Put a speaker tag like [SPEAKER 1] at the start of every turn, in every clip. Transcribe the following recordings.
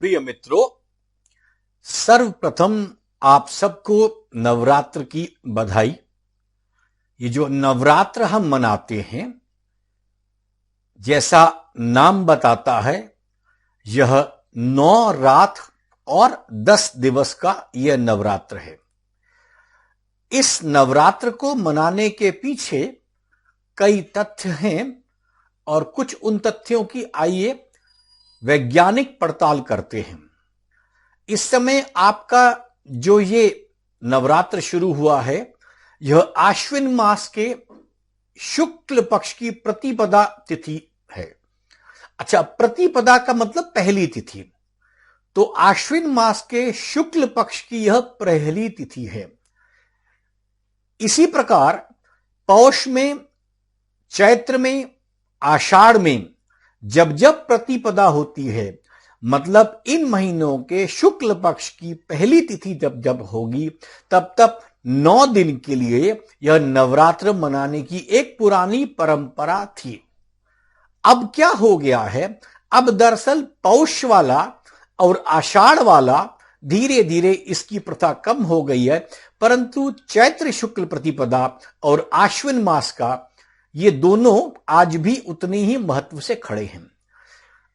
[SPEAKER 1] प्रिय मित्रों, सर्वप्रथम आप सबको नवरात्र की बधाई। ये जो नवरात्र हम मनाते हैं, जैसा नाम बताता है, यह 9 रात और 10 दिवस का यह नवरात्र है। इस नवरात्र को मनाने के पीछे कई तथ्य हैं और कुछ उन तथ्यों की आइए वैज्ञानिक पड़ताल करते हैं। इस समय आपका जो ये नवरात्र शुरू हुआ है, यह आश्विन मास के शुक्ल पक्ष की प्रतिपदा तिथि है। अच्छा, प्रतिपदा का मतलब पहली तिथि, तो आश्विन मास के शुक्ल पक्ष की यह पहली तिथि है। इसी प्रकार पौष में, चैत्र में, आषाढ़ में जब जब प्रतिपदा होती है, मतलब इन महीनों के शुक्ल पक्ष की पहली तिथि जब जब होगी, तब तब 9 दिन के लिए यह नवरात्र मनाने की एक पुरानी परंपरा थी। अब क्या हो गया है, अब दरअसल पौष वाला और आषाढ़ वाला धीरे धीरे इसकी प्रथा कम हो गई है, परंतु चैत्र शुक्ल प्रतिपदा और आश्विन मास का ये दोनों आज भी उतने ही महत्व से खड़े हैं।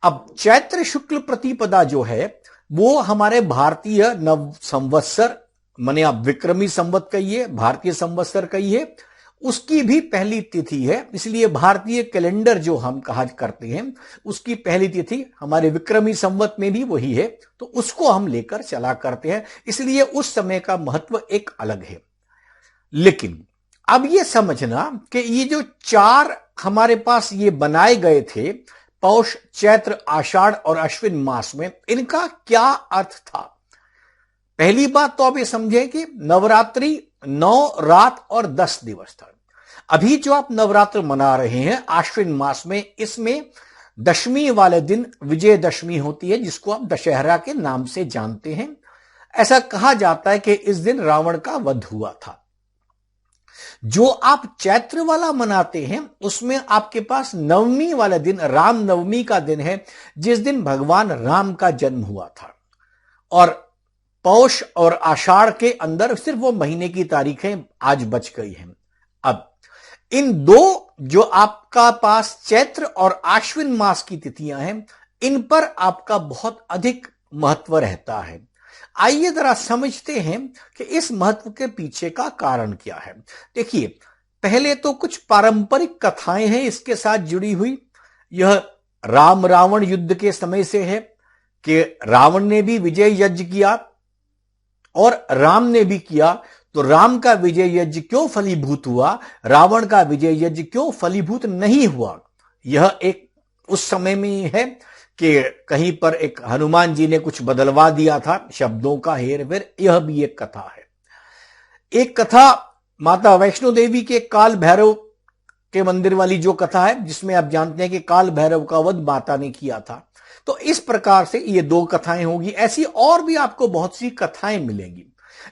[SPEAKER 1] अब चैत्र शुक्ल प्रतिपदा जो है, वो हमारे भारतीय नव संवत्सर, माने आप विक्रमी संवत कहिए, भारतीय संवत्सर कहिए, उसकी भी पहली तिथि है। इसलिए भारतीय कैलेंडर जो हम कहा करते हैं, उसकी पहली तिथि हमारे विक्रमी संवत में भी वही है, तो उसको हम लेकर चला करते हैं। इसलिए उस समय का महत्व एक अलग है। लेकिन अब ये समझना कि ये जो 4 हमारे पास ये बनाए गए थे, पौष, चैत्र, आषाढ़ और अश्विन मास में, इनका क्या अर्थ था। पहली बात तो आप ये समझें कि नवरात्रि 9 रात और 10 दिवस था। अभी जो आप नवरात्र मना रहे हैं आश्विन मास में, इसमें दशमी वाले दिन विजयदशमी होती है, जिसको आप दशहरा के नाम से जानते हैं। ऐसा कहा जाता है कि इस दिन रावण का वध हुआ था। जो आप चैत्र वाला मनाते हैं, उसमें आपके पास नवमी वाला दिन राम नवमी का दिन है, जिस दिन भगवान राम का जन्म हुआ था। और पौष और आषाढ़ के अंदर सिर्फ वो महीने की तारीखें आज बच गई हैं। अब इन दो जो आपका पास चैत्र और आश्विन मास की तिथियां हैं, इन पर आपका बहुत अधिक महत्व रहता है। आइए जरा समझते हैं कि इस महत्व के पीछे का कारण क्या है। देखिए, पहले तो कुछ पारंपरिक कथाएं हैं इसके साथ जुड़ी हुई। यह राम रावण युद्ध के समय से है कि रावण ने भी विजय यज्ञ किया और राम ने भी किया, तो राम का विजय यज्ञ क्यों फलीभूत हुआ, रावण का विजय यज्ञ क्यों फलीभूत नहीं हुआ। यह एक उस समय में है कि कहीं पर एक हनुमान जी ने कुछ बदलवा दिया था, शब्दों का हेर फेर। यह भी एक कथा है। एक कथा माता वैष्णो देवी के काल भैरव के मंदिर वाली जो कथा है, जिसमें आप जानते हैं कि काल भैरव का वध माता ने किया था। तो इस प्रकार से ये 2 कथाएं होगी। ऐसी और भी आपको बहुत सी कथाएं मिलेंगी,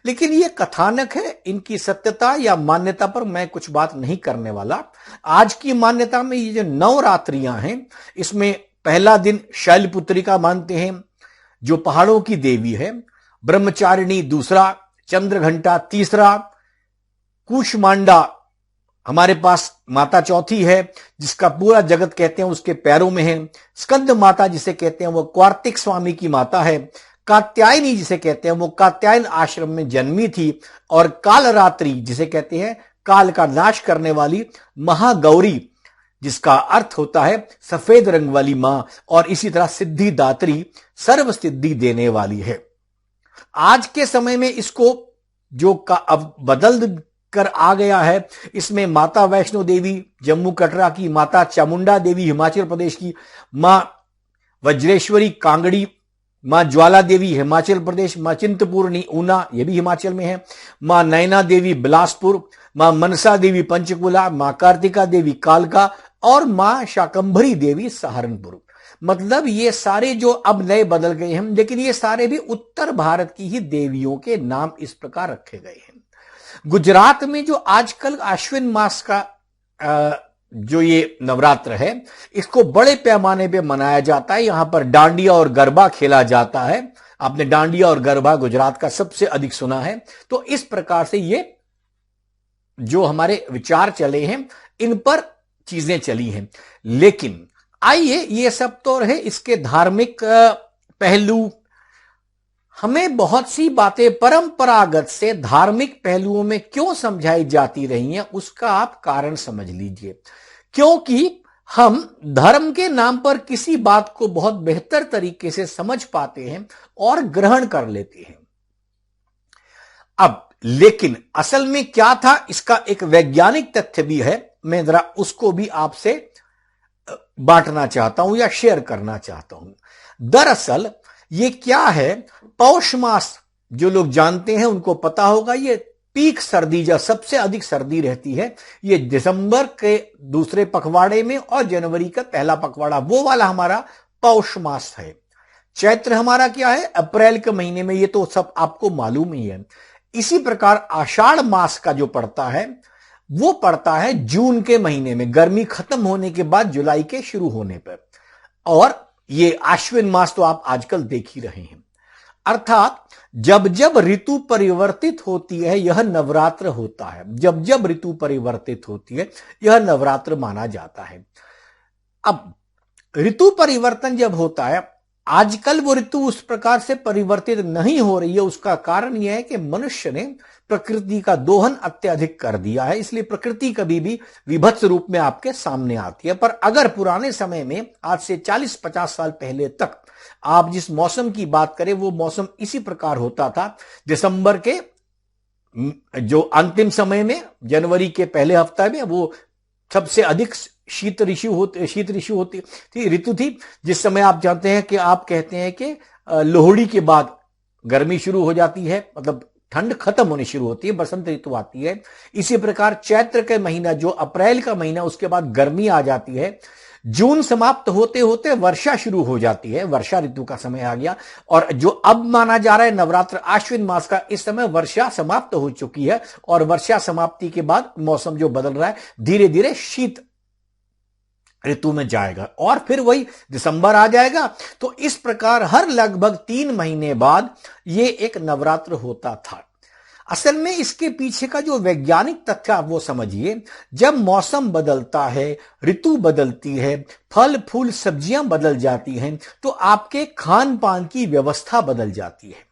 [SPEAKER 1] लेकिन ये कथानक है, इनकी सत्यता या मान्यता पर मैं कुछ बात नहीं करने वाला। आज की मान्यता में ये जो नवरात्रियां हैं, इसमें पहला दिन शैलपुत्री का मानते हैं, जो पहाड़ों की देवी है। ब्रह्मचारिणी दूसरा, चंद्रघंटा तीसरा, कूष्मांडा हमारे पास माता चौथी है, जिसका पूरा जगत कहते हैं उसके पैरों में है। स्कंद माता जिसे कहते हैं वो कार्तिक स्वामी की माता है। कात्यायनी जिसे कहते हैं वो कात्यायन आश्रम में जन्मी थी। और कालरात्रि जिसे कहते हैं काल का नाश करने वाली महागौरी, जिसका अर्थ होता है सफेद रंग वाली मां, और इसी तरह सिद्धिदात्री, सर्व सिद्धि देने वाली है। आज के समय में इसको जो का अब बदल कर आ गया है, इसमें माता वैष्णो देवी जम्मू कटरा की, माता चामुंडा देवी हिमाचल प्रदेश की, मां वज्रेश्वरी कांगड़ी, मां ज्वाला देवी हिमाचल प्रदेश, मां चिंतपूर्णी ऊना ये भी हिमाचल में है, मां नैना देवी बिलासपुर, मां मनसा देवी पंचकुला, मां कार्तिका देवी कालका और मां शाकंभरी देवी सहारनपुर। मतलब ये सारे जो अब नए बदल गए हैं, लेकिन ये सारे भी उत्तर भारत की ही देवियों के नाम इस प्रकार रखे गए हैं। गुजरात में जो आजकल आश्विन मास का जो ये नवरात्र है इसको बड़े पैमाने पे मनाया जाता है। यहां पर डांडिया और गरबा खेला जाता है। आपने डांडिया और गरबा गुजरात का सबसे अधिक सुना है। तो इस प्रकार से ये जो हमारे विचार चले हैं इन पर चीजें चली हैं। लेकिन आइए, ये सब तो रहे इसके धार्मिक पहलू। हमें बहुत सी बातें परंपरागत से धार्मिक पहलुओं में क्यों समझाई जाती रही हैं उसका आप कारण समझ लीजिए। क्योंकि हम धर्म के नाम पर किसी बात को बहुत बेहतर तरीके से समझ पाते हैं और ग्रहण कर लेते हैं। अब लेकिन असल में क्या था इसका एक वैज्ञानिक तथ्य भी है, मैं जरा उसको भी आपसे बांटना चाहता हूं या शेयर करना चाहता हूं। दरअसल ये क्या है, पौष मास जो लोग जानते हैं उनको पता होगा, ये पीक सर्दी जब सबसे अधिक सर्दी रहती है ये दिसंबर के दूसरे पखवाड़े में और जनवरी का पहला पखवाड़ा, वो वाला हमारा पौष मास है। चैत्र हमारा क्या है, अप्रैल के महीने में, ये तो सब आपको मालूम ही है। इसी प्रकार आषाढ़ मास का जो पड़ता है वो पड़ता है जून के महीने में, गर्मी खत्म होने के बाद जुलाई के शुरू होने पर। और ये आश्विन मास तो आप आजकल देख ही रहे हैं। अर्थात जब जब ऋतु परिवर्तित होती है यह नवरात्र होता है। जब जब ऋतु परिवर्तित होती है यह नवरात्र माना जाता है। अब ऋतु परिवर्तन जब होता है, आजकल वो ऋतु उस प्रकार से परिवर्तित नहीं हो रही है। उसका कारण यह है कि मनुष्य ने प्रकृति का दोहन अत्यधिक कर दिया है, इसलिए प्रकृति कभी भी विभत्स रूप में आपके सामने आती है। पर अगर पुराने समय में आज से 40-50 साल पहले तक आप जिस मौसम की बात करें वो मौसम इसी प्रकार होता था। दिसंबर के जो अंतिम समय में, जनवरी के पहले हफ्ते में वो सबसे अधिक शीत ऋतु होती थी, ऋतु थी, जिस समय आप जानते हैं कि आप कहते हैं कि लोहड़ी के बाद गर्मी शुरू हो जाती है, मतलब ठंड खत्म होनी शुरू होती है, बसंत ऋतु आती है। इसी प्रकार चैत्र के महीना जो अप्रैल का महीना, उसके बाद गर्मी आ जाती है। जून समाप्त होते होते वर्षा शुरू हो जाती है, वर्षा ऋतु का समय आ गया। और जो अब माना जा रहा है नवरात्र आश्विन मास का, इस समय वर्षा समाप्त हो चुकी है और वर्षा समाप्ति के बाद मौसम जो बदल रहा है धीरे धीरे शीत ऋतु में जाएगा और फिर वही दिसंबर आ जाएगा। तो इस प्रकार हर लगभग 3 महीने बाद ये एक नवरात्र होता था। असल में इसके पीछे का जो वैज्ञानिक तथ्य आप वो समझिए। जब मौसम बदलता है, ऋतु बदलती है, फल फूल सब्जियां बदल जाती हैं, तो आपके खान पान की व्यवस्था बदल जाती है।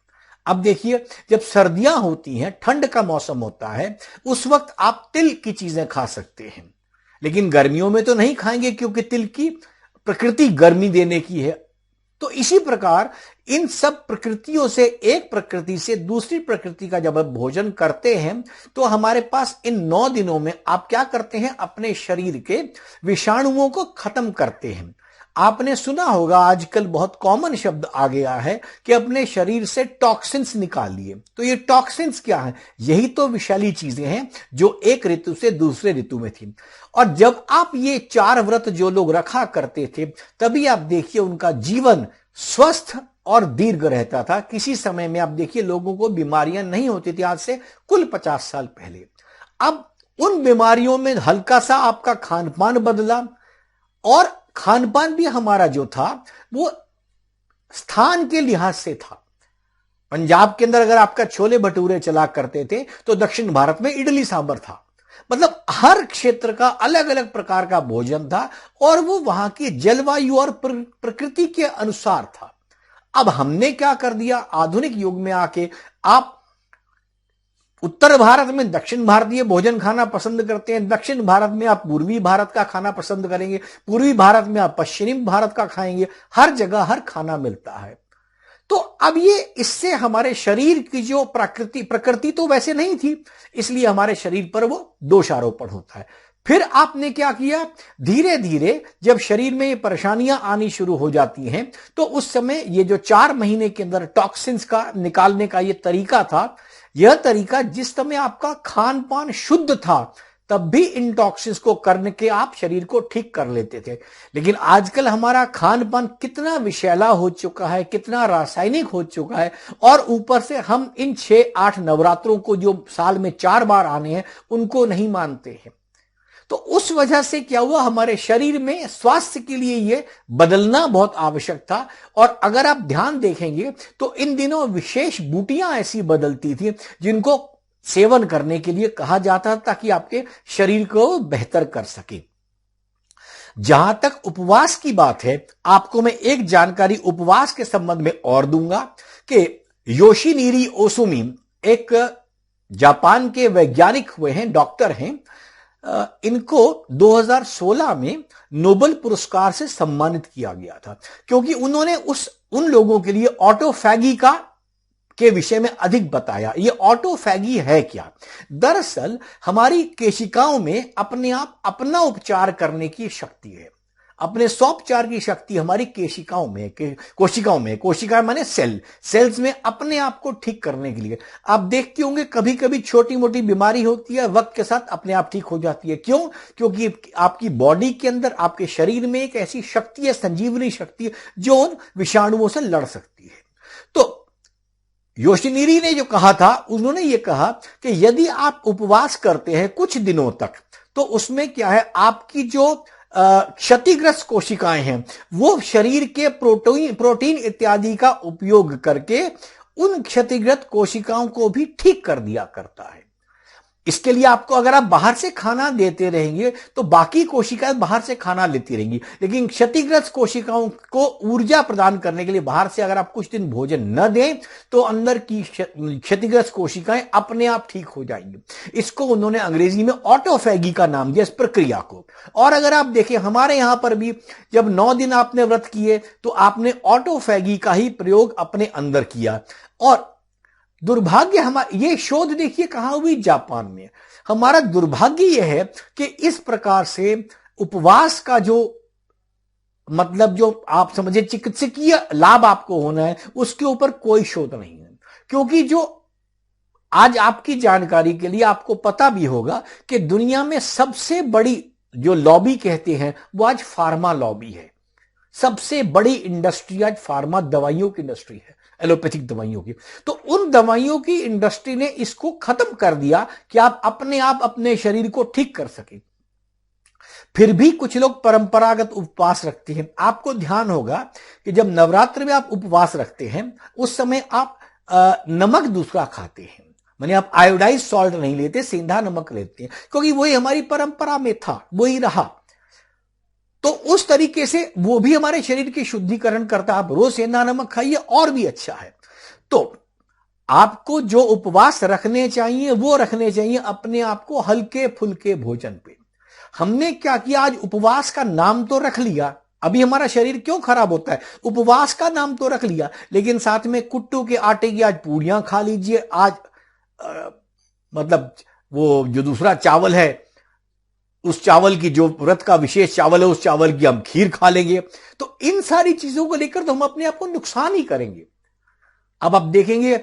[SPEAKER 1] अब देखिए, जब सर्दियां होती हैं, ठंड का मौसम होता है, उस वक्त आप तिल की चीजें खा सकते हैं, लेकिन गर्मियों में तो नहीं खाएंगे क्योंकि तिल की प्रकृति गर्मी देने की है। तो इसी प्रकार इन सब प्रकृतियों से, एक प्रकृति से दूसरी प्रकृति का जब आप भोजन करते हैं तो हमारे पास इन 9 दिनों में आप क्या करते हैं, अपने शरीर के विषाणुओं को खत्म करते हैं। आपने सुना होगा, आजकल बहुत कॉमन शब्द आ गया है कि अपने शरीर से टॉक्सिन्स निकालिए। तो ये टॉक्सिन्स क्या है? यही तो विषैली चीजें हैं जो एक ऋतु से दूसरे ऋतु में थी। और जब आप ये 4 व्रत जो लोग रखा करते थे, तभी आप देखिए उनका जीवन स्वस्थ और दीर्घ रहता था। किसी समय में आप देखिए लोगों को बीमारियां नहीं होती थी, आज से कुल 50 साल पहले। अब उन बीमारियों में हल्का सा आपका खान पान बदला, और खान पान भी हमारा जो था वो स्थान के लिहाज से था। पंजाब के अंदर अगर आपका छोले भटूरे चला करते थे तो दक्षिण भारत में इडली सांभर था। मतलब हर क्षेत्र का अलग अलग प्रकार का भोजन था और वो वहां की जलवायु और प्रकृति के अनुसार था। अब हमने क्या कर दिया, आधुनिक युग में आके आप उत्तर भारत में दक्षिण भारतीय भोजन खाना पसंद करते हैं, दक्षिण भारत में आप पूर्वी भारत का खाना पसंद करेंगे, पूर्वी भारत में आप पश्चिमी भारत का खाएंगे। हर जगह हर खाना मिलता है। तो अब ये इससे हमारे शरीर की जो प्रकृति तो वैसे नहीं थी, इसलिए हमारे शरीर पर वो दोषारोपण होता है। फिर आपने क्या किया, धीरे धीरे जब शरीर में ये परेशानियां आनी शुरू हो जाती हैं तो उस समय ये जो 4 महीने के अंदर टॉक्सिन्स का निकालने का ये तरीका था, यह तरीका जिस समय आपका खान पान शुद्ध था तब भी इन टॉक्सिन्स को करने के आप शरीर को ठीक कर लेते थे। लेकिन आजकल हमारा खान पान कितना विषैला हो चुका है, कितना रासायनिक हो चुका है, और ऊपर से हम इन 6-8 नवरात्रों को जो साल में 4 बार आने हैं उनको नहीं मानते हैं। तो उस वजह से क्या हुआ, हमारे शरीर में स्वास्थ्य के लिए ये बदलना बहुत आवश्यक था। और अगर आप ध्यान देखेंगे तो इन दिनों विशेष बूटियां ऐसी बदलती थी जिनको सेवन करने के लिए कहा जाता था ताकि आपके शरीर को बेहतर कर सके। जहां तक उपवास की बात है, आपको मैं एक जानकारी उपवास के संबंध में और दूंगा कि योशिनीरी ओसुमी एक जापान के वैज्ञानिक हुए हैं, डॉक्टर हैं। इनको 2016 में नोबेल पुरस्कार से सम्मानित किया गया था क्योंकि उन्होंने उन लोगों के लिए ऑटोफैगी के विषय में अधिक बताया। ये ऑटोफैगी है क्या? दरअसल हमारी कोशिकाओं में अपने आप अपना उपचार करने की शक्ति है। अपने स्वोपचार की शक्ति हमारी कोशिकाएं माने सेल्स में अपने आप को ठीक करने के लिए। आप देखते होंगे कभी कभी छोटी मोटी बीमारी होती है, वक्त के साथ अपने आप ठीक हो जाती है। क्यों? क्योंकि आपकी बॉडी के अंदर, आपके शरीर में एक ऐसी शक्ति है, संजीवनी शक्ति, जो उन विषाणुओं से लड़ सकती है। तो योशिनीरी ने जो कहा था, उन्होंने ये कहा कि यदि आप उपवास करते हैं कुछ दिनों तक, तो उसमें क्या है, आपकी जो क्षतिग्रस्त कोशिकाएं हैं वो शरीर के प्रोटीन इत्यादि का उपयोग करके उन क्षतिग्रस्त कोशिकाओं को भी ठीक कर दिया करता है। इसके लिए आपको, अगर आप बाहर से खाना देते रहेंगे तो बाकी कोशिकाएं बाहर से खाना लेती रहेंगी, लेकिन क्षतिग्रस्त कोशिकाओं को ऊर्जा प्रदान करने के लिए बाहर से अगर आप कुछ दिन भोजन न दें तो अंदर की क्षतिग्रस्त कोशिकाएं अपने आप ठीक हो जाएंगी। इसको उन्होंने अंग्रेजी में ऑटोफैगी का नाम दिया, इस प्रक्रिया को। और अगर आप देखें, हमारे यहां पर भी जब 9 दिन आपने व्रत किए तो आपने ऑटोफैगी का ही प्रयोग अपने अंदर किया। और दुर्भाग्य, ये शोध देखिए कहां हुई, जापान में। हमारा दुर्भाग्य यह है कि इस प्रकार से उपवास का जो मतलब, जो आप समझे चिकित्सकीय लाभ आपको होना है, उसके ऊपर कोई शोध नहीं है। क्योंकि जो आज आपकी जानकारी के लिए आपको पता भी होगा कि दुनिया में सबसे बड़ी जो लॉबी कहते हैं वो आज फार्मा लॉबी है। सबसे बड़ी इंडस्ट्री आज फार्मा दवाइयों की इंडस्ट्री है, एलोपैथिक दवाइयों की। तो उन दवाइयों की इंडस्ट्री ने इसको खत्म कर दिया कि आप अपने शरीर को ठीक कर सके। फिर भी कुछ लोग परंपरागत उपवास रखते हैं। आपको ध्यान होगा कि जब नवरात्र में आप उपवास रखते हैं उस समय आप नमक दूसरा खाते हैं, माने आप आयोडाइज सॉल्ट नहीं लेते, सेंधा नमक लेते हैं, क्योंकि वही हमारी परंपरा में था, वही रहा। तो उस तरीके से वो भी हमारे शरीर की शुद्धिकरण करता है। आप रोज सेंधा नमक खाइए और भी अच्छा है। तो आपको जो उपवास रखने चाहिए वो रखने चाहिए अपने आप को हल्के फुल्के भोजन पे। हमने क्या किया, आज उपवास का नाम तो रख लिया। अभी हमारा शरीर क्यों खराब होता है, उपवास का नाम तो रख लिया, लेकिन साथ में कुट्टू के आटे की आज पूड़ियां खा लीजिए, आज मतलब वो जो दूसरा चावल है, उस चावल की, जो व्रत का विशेष चावल है, उस चावल की हम खीर खा लेंगे। तो इन सारी चीजों को लेकर तो हम अपने आप को नुकसान ही करेंगे। अब आप देखेंगे,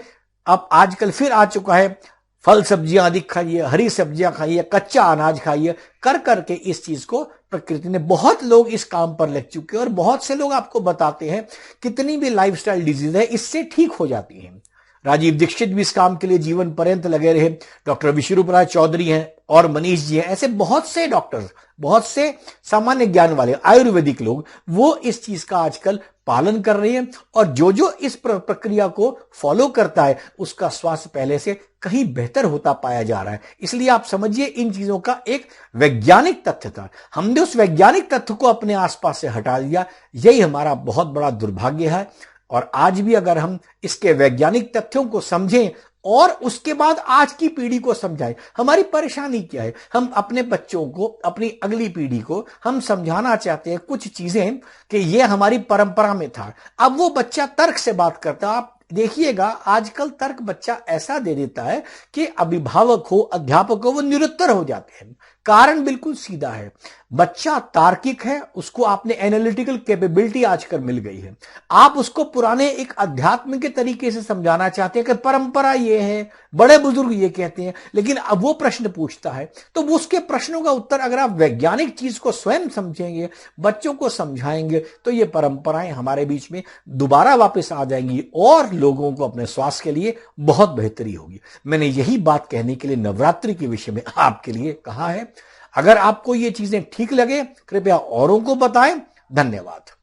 [SPEAKER 1] अब आजकल फिर आ चुका है, फल सब्जियां अधिक खाइए, हरी सब्जियां खाइए, कच्चा अनाज खाइए, कर करके इस चीज को प्रकृति ने, बहुत लोग इस काम पर लग चुके हैं और बहुत से लोग आपको बताते हैं कितनी भी लाइफस्टाइल डिजीज है इससे ठीक हो जाती है। राजीव दीक्षित भी इस काम के लिए जीवन पर्यंत लगे रहे, डॉक्टर विश्वरूप राय चौधरी हैं और मनीष जी हैं, ऐसे बहुत से डॉक्टर, बहुत से सामान्य ज्ञान वाले आयुर्वेदिक लोग वो इस चीज का आजकल पालन कर रहे हैं। और जो जो इस प्रक्रिया को फॉलो करता है उसका स्वास्थ्य पहले से कहीं बेहतर होता पाया जा रहा है। इसलिए आप समझिए, इन चीजों का एक वैज्ञानिक तथ्य था, हमने उस वैज्ञानिक तथ्य को अपने आसपास से हटा दिया। यही हमारा बहुत बड़ा दुर्भाग्य है। और आज भी अगर हम इसके वैज्ञानिक तथ्यों को समझें और उसके बाद आज की पीढ़ी को समझाएं, हमारी परेशानी क्या है, हम अपने बच्चों को, अपनी अगली पीढ़ी को हम समझाना चाहते हैं कुछ चीजें कि ये हमारी परंपरा में था। अब वो बच्चा तर्क से बात करता है। आप देखिएगा आजकल तर्क बच्चा ऐसा दे देता है कि अभिभावक हो, अध्यापक हो, वो निरुत्तर हो जाते हैं। कारण बिल्कुल सीधा है, बच्चा तार्किक है, उसको आपने एनालिटिकल कैपेबिलिटी आजकल मिल गई है। आप उसको पुराने एक अध्यात्म के तरीके से समझाना चाहते हैं कि परंपरा ये है, बड़े बुजुर्ग ये कहते हैं, लेकिन अब वो प्रश्न पूछता है तो उसके प्रश्नों का उत्तर अगर आप वैज्ञानिक चीज को स्वयं समझेंगे, बच्चों को समझाएंगे, तो ये परंपराएं हमारे बीच में दोबारा वापस आ जाएंगी और लोगों को अपने स्वास्थ्य के लिए बहुत बेहतरी होगी। मैंने यही बात कहने के लिए नवरात्रि के विषय में आपके लिए कहा है। अगर आपको ये चीजें ठीक लगे कृपया औरों को बताएं। धन्यवाद।